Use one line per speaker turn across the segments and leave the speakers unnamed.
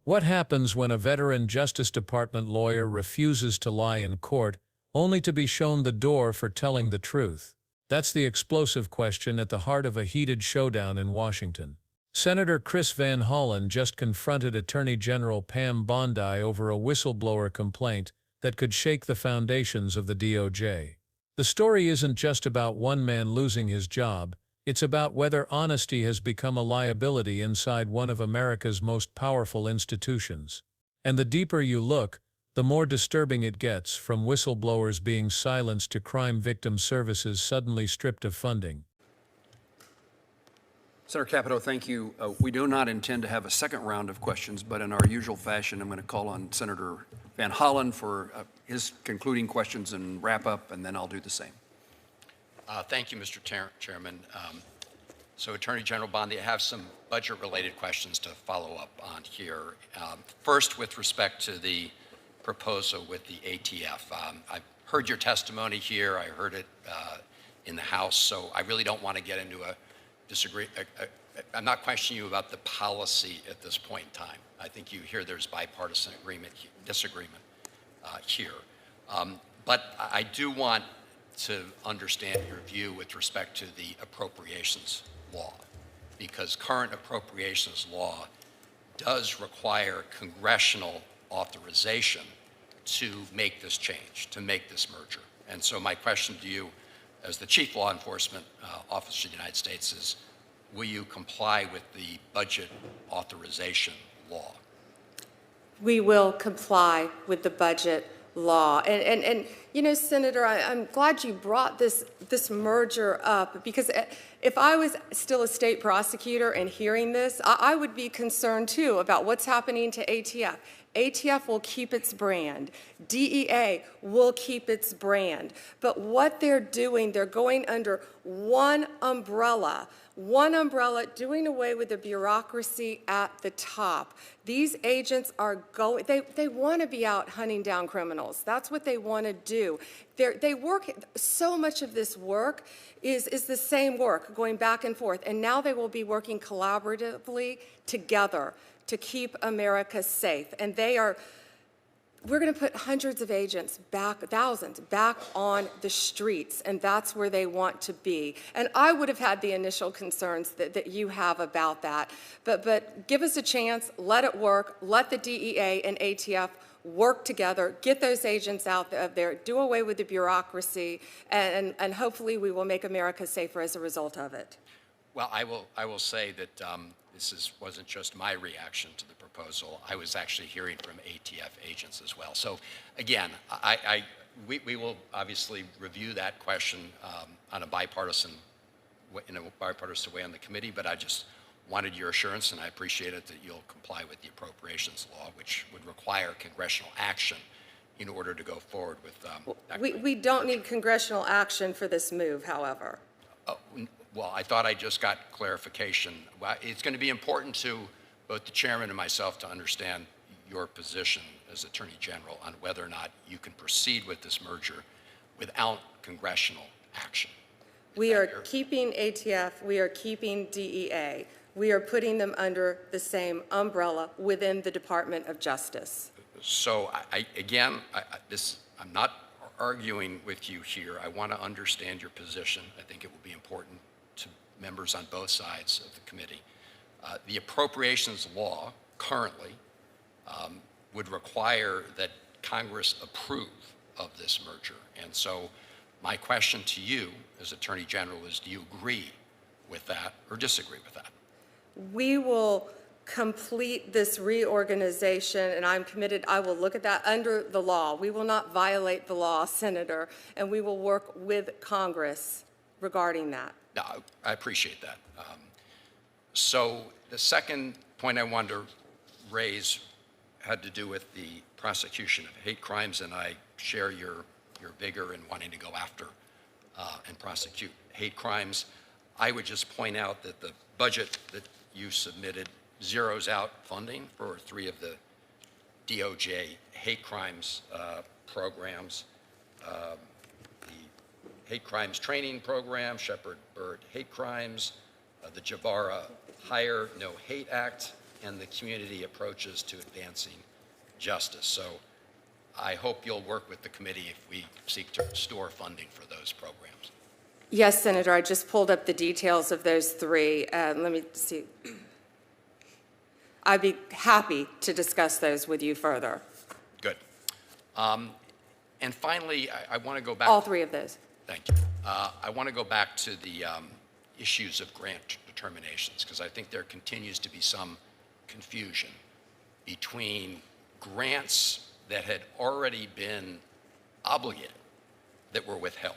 What happens when a veteran Justice Department lawyer refuses to lie in court, only to be shown the door for telling the truth? That's the explosive question at the heart of a heated showdown in Washington. Senator Chris Van Hollen just confronted Attorney General Pam Bondi over a whistleblower complaint that could shake the foundations of the DOJ. The story isn't just about one man losing his job. It's about whether honesty has become a liability inside one of America's most powerful institutions. And the deeper you look, the more disturbing it gets, from whistleblowers being silenced to crime victim services suddenly stripped of funding.
Senator Capito, thank you. We do not intend to have a second round of questions, but in our usual fashion, I'm going to call on Senator Van Hollen for his concluding questions and wrap up, and then I'll do the same.
Thank you, Mr. Chairman. So, Attorney General Bondi, I have some budget-related questions to follow up on here. First, with respect to the proposal with the ATF. I've heard your testimony here. I heard it in the House, so I really don't want to get into a I'm not questioning you about the policy at this point in time. I think you hear there's bipartisan disagreement here. But I do want to understand your view with respect to the appropriations law, because current appropriations law does require congressional authorization to make this change, to make this merger. And so my question to you, as the Chief Law Enforcement Officer of the United States, is will you comply with the budget authorization law?
We will comply with the budget law. And you know, Senator, I'm glad you brought this merger up, because if I was still a state prosecutor and hearing this, I would be concerned too about what's happening to ATF. ATF will keep its brand. DEA will keep its brand. But what they're doing, they're going under one umbrella, doing away with the bureaucracy at the top. These agents are going, they want to be out hunting down criminals. That's what they want to do. They work, so much of this work is the same work, going back and forth. And now they will be working collaboratively together to keep America safe. And we're going to put hundreds of agents back, thousands, back on the streets, and that's where they want to be. And I would have had the initial concerns that you have about that. But give us a chance, let it work, let the DEA and ATF work together, get those agents out there, do away with the bureaucracy, and hopefully we will make America safer as a result of it.
Well, I will say that wasn't just my reaction to the proposal. I was actually hearing from ATF agents as well. So again, we will obviously review that question in a bipartisan way on the committee, but I just wanted your assurance, and I appreciate it, that you'll comply with the appropriations law, which would require congressional action in order to go forward with that.
We don't need congressional action for this move, however.
Oh, well, I thought I just got clarification. Well, it's going to be important to both the chairman and myself to understand your position as Attorney General on whether or not you can proceed with this merger without congressional action.
We are keeping ATF, we are keeping DEA. We are putting them under the same umbrella within the Department of Justice.
So I'm not arguing with you here. I want to understand your position. I think it will be important to members on both sides of the committee. The appropriations law currently would require that Congress approve of this merger. And so my question to you as Attorney General is, do you agree with that or disagree with that?
We will complete this reorganization, and I'm committed. I will look at that under the law. We will not violate the law, Senator, and we will work with Congress regarding that.
No, I appreciate that. So the second point I wanted to raise had to do with the prosecution of hate crimes, and I share your vigor in wanting to go after and prosecute hate crimes. I would just point out that the budget that you submitted zeroes out funding for 3 of the DOJ hate crimes programs, the hate crimes training program, Shepherd Bird Hate Crimes, the Javara Hire No Hate Act, and the community approaches to advancing justice. So I hope you'll work with the committee if we seek to restore funding for those programs.
Yes, Senator, I just pulled up the details of those three. Let me see. I'd be happy to discuss those with you further.
Good. And finally, I want to go back.
All three of those.
Thank you. I want to go back to the issues of grant determinations, because I think there continues to be some confusion between grants that had already been obligated that were withheld.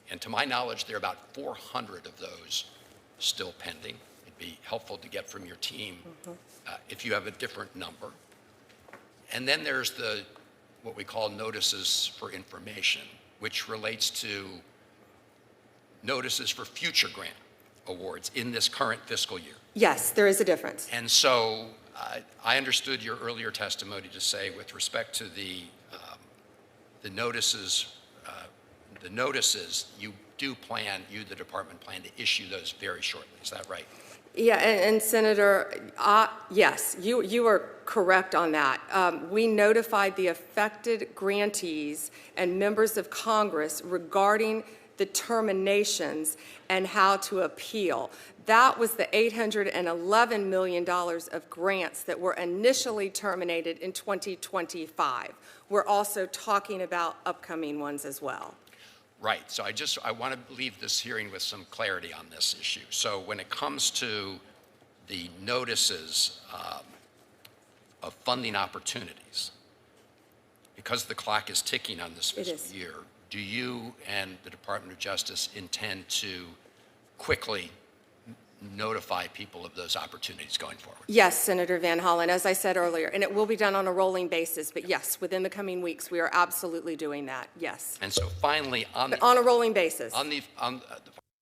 And to my knowledge, there are about 400 of those still pending. It'd be helpful to get from your team if you have a different number. And then there's what we call notices for information, which relates to notices for future grant awards in this current fiscal year.
Yes, there is a difference.
And so I understood your earlier testimony to say, with respect to the notices, you the department plan to issue those very shortly. Is that right?
Yeah, and Senator, yes, you are correct on that. We notified the affected grantees and members of Congress regarding the terminations and how to appeal. That was the $811 million of grants that were initially terminated in 2025. We're also talking about upcoming ones as well.
Right. So I want to leave this hearing with some clarity on this issue. So when it comes to the notices of funding opportunities, because the clock is ticking on this fiscal year, do you and the Department of Justice intend to quickly notify people of those opportunities going forward?
Yes, Senator Van Hollen, as I said earlier, and it will be done on a rolling basis, but yes, within the coming weeks, we are absolutely doing that, yes.
And so finally, on
a rolling basis.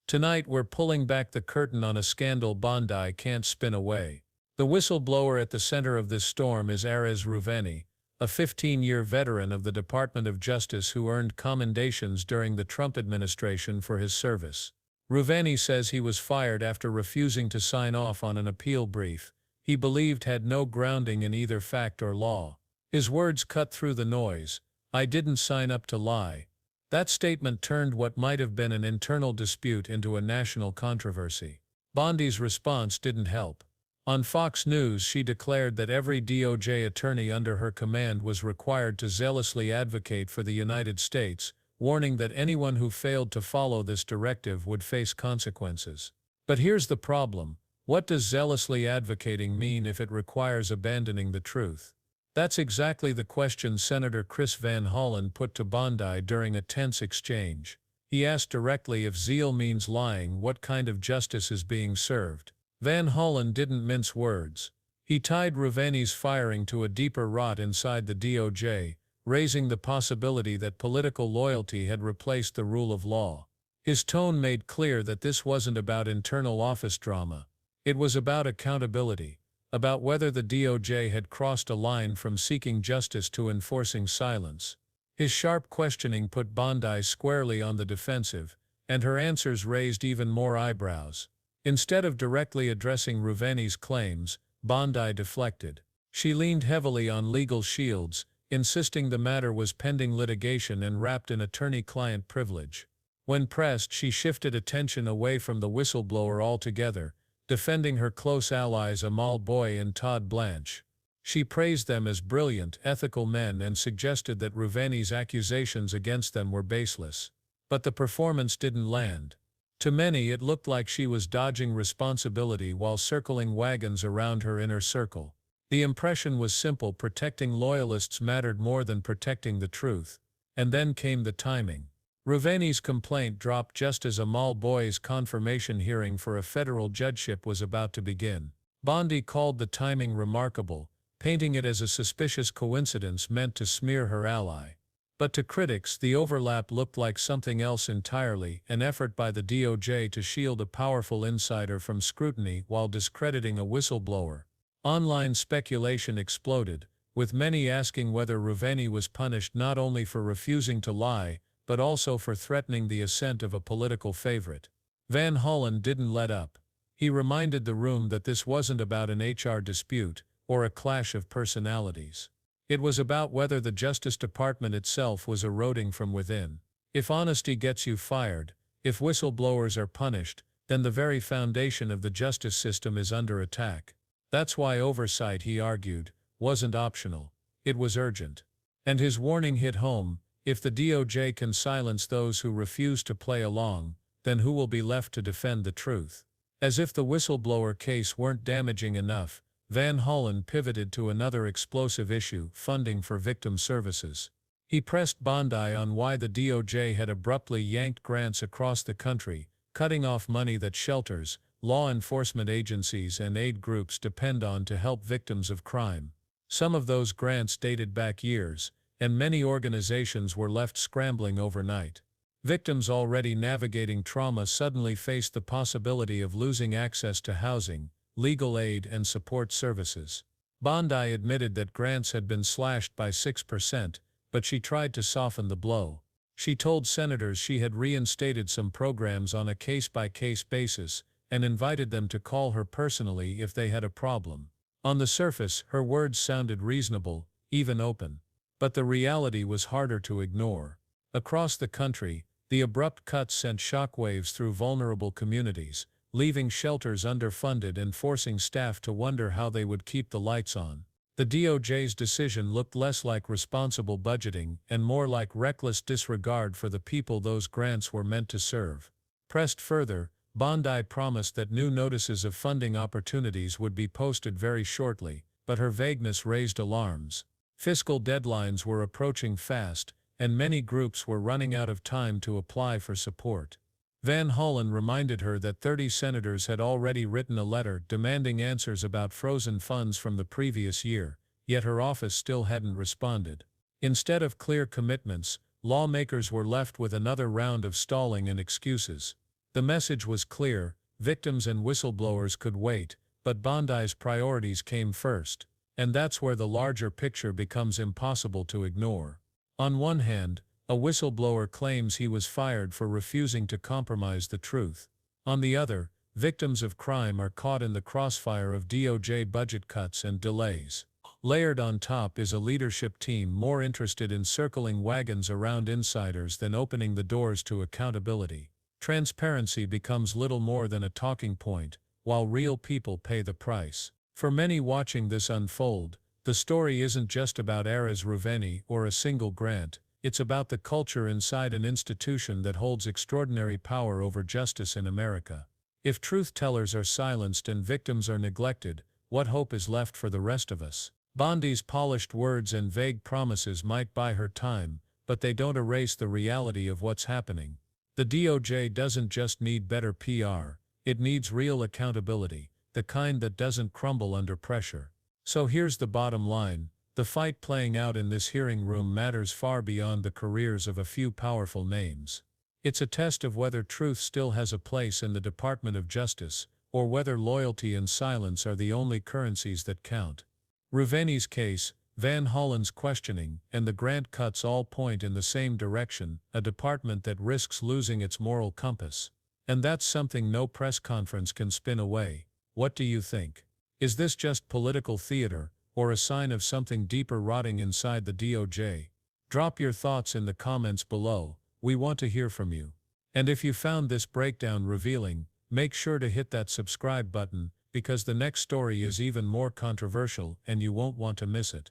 Tonight, we're pulling back the curtain on a scandal Bondi can't spin away. The whistleblower at the center of this storm is Arez Ruveni, a 15-year veteran of the Department of Justice who earned commendations during the Trump administration for his service. Ruveni says he was fired after refusing to sign off on an appeal brief he believed had no grounding in either fact or law. His words cut through the noise. "I didn't sign up to lie." That statement turned what might have been an internal dispute into a national controversy. Bondi's response didn't help. On Fox News, she declared that every DOJ attorney under her command was required to zealously advocate for the United States, warning that anyone who failed to follow this directive would face consequences. But here's the problem. What does zealously advocating mean if it requires abandoning the truth? That's exactly the question Senator Chris Van Hollen put to Bondi during a tense exchange. He asked directly if zeal means lying, what kind of justice is being served. Van Hollen didn't mince words. He tied Ruveni's firing to a deeper rot inside the DOJ, raising the possibility that political loyalty had replaced the rule of law. His tone made clear that this wasn't about internal office drama. It was about accountability, about whether the DOJ had crossed a line from seeking justice to enforcing silence. His sharp questioning put Bondi squarely on the defensive, and her answers raised even more eyebrows. Instead of directly addressing Ruveni's claims, Bondi deflected. She leaned heavily on legal shields, insisting the matter was pending litigation and wrapped in attorney-client privilege. When pressed, she shifted attention away from the whistleblower altogether, defending her close allies Amal Boy and Todd Blanche. She praised them as brilliant, ethical men and suggested that Ruveni's accusations against them were baseless. But the performance didn't land. To many, it looked like she was dodging responsibility while circling wagons around her inner circle. The impression was simple: protecting loyalists mattered more than protecting the truth. And then came the timing. Ruveni's complaint dropped just as Amal Boy's confirmation hearing for a federal judgeship was about to begin. Bondi called the timing remarkable, painting it as a suspicious coincidence meant to smear her ally. But to critics, the overlap looked like something else entirely, an effort by the DOJ to shield a powerful insider from scrutiny while discrediting a whistleblower. Online speculation exploded, with many asking whether Ruveni was punished not only for refusing to lie, but also for threatening the ascent of a political favorite. Van Hollen didn't let up. He reminded the room that this wasn't about an HR dispute or a clash of personalities. It was about whether the Justice Department itself was eroding from within. If honesty gets you fired, if whistleblowers are punished, then the very foundation of the justice system is under attack. That's why oversight, he argued, wasn't optional. It was urgent. And his warning hit home: if the DOJ can silence those who refuse to play along, then who will be left to defend the truth? As if the whistleblower case weren't damaging enough, Van Hollen pivoted to another explosive issue: funding for victim services. He pressed Bondi on why the DOJ had abruptly yanked grants across the country, cutting off money that shelters, law enforcement agencies and aid groups depend on to help victims of crime. Some of those grants dated back years, and many organizations were left scrambling overnight. Victims already navigating trauma suddenly faced the possibility of losing access to housing, legal aid and support services. Bondi admitted that grants had been slashed by 6%, but she tried to soften the blow. She told senators she had reinstated some programs on a case-by-case basis and invited them to call her personally if they had a problem. On the surface, her words sounded reasonable, even open. But the reality was harder to ignore. Across the country, the abrupt cuts sent shockwaves through vulnerable communities, leaving shelters underfunded and forcing staff to wonder how they would keep the lights on. The DOJ's decision looked less like responsible budgeting and more like reckless disregard for the people those grants were meant to serve. Pressed further, Bondi promised that new notices of funding opportunities would be posted very shortly, but her vagueness raised alarms. Fiscal deadlines were approaching fast, and many groups were running out of time to apply for support. Van Hollen reminded her that 30 senators had already written a letter demanding answers about frozen funds from the previous year, yet her office still hadn't responded. Instead of clear commitments, lawmakers were left with another round of stalling and excuses. The message was clear: victims and whistleblowers could wait, but Bondi's priorities came first, and that's where the larger picture becomes impossible to ignore. On one hand, a whistleblower claims he was fired for refusing to compromise the truth. On the other, victims of crime are caught in the crossfire of DOJ budget cuts and delays. Layered on top is a leadership team more interested in circling wagons around insiders than opening the doors to accountability. Transparency becomes little more than a talking point, while real people pay the price. For many watching this unfold, the story isn't just about Aras Ruveni or a single grant. It's about the culture inside an institution that holds extraordinary power over justice in America. If truth-tellers are silenced and victims are neglected, what hope is left for the rest of us? Bondi's polished words and vague promises might buy her time, but they don't erase the reality of what's happening. The DOJ doesn't just need better PR, it needs real accountability, the kind that doesn't crumble under pressure. So here's the bottom line. The fight playing out in this hearing room matters far beyond the careers of a few powerful names. It's a test of whether truth still has a place in the Department of Justice, or whether loyalty and silence are the only currencies that count. Ruveni's case, Van Hollen's questioning, and the grant cuts all point in the same direction: a department that risks losing its moral compass. And that's something no press conference can spin away. What do you think? Is this just political theater, or a sign of something deeper rotting inside the DOJ? Drop your thoughts in the comments below. We want to hear from you. And if you found this breakdown revealing, make sure to hit that subscribe button, because the next story is even more controversial and you won't want to miss it.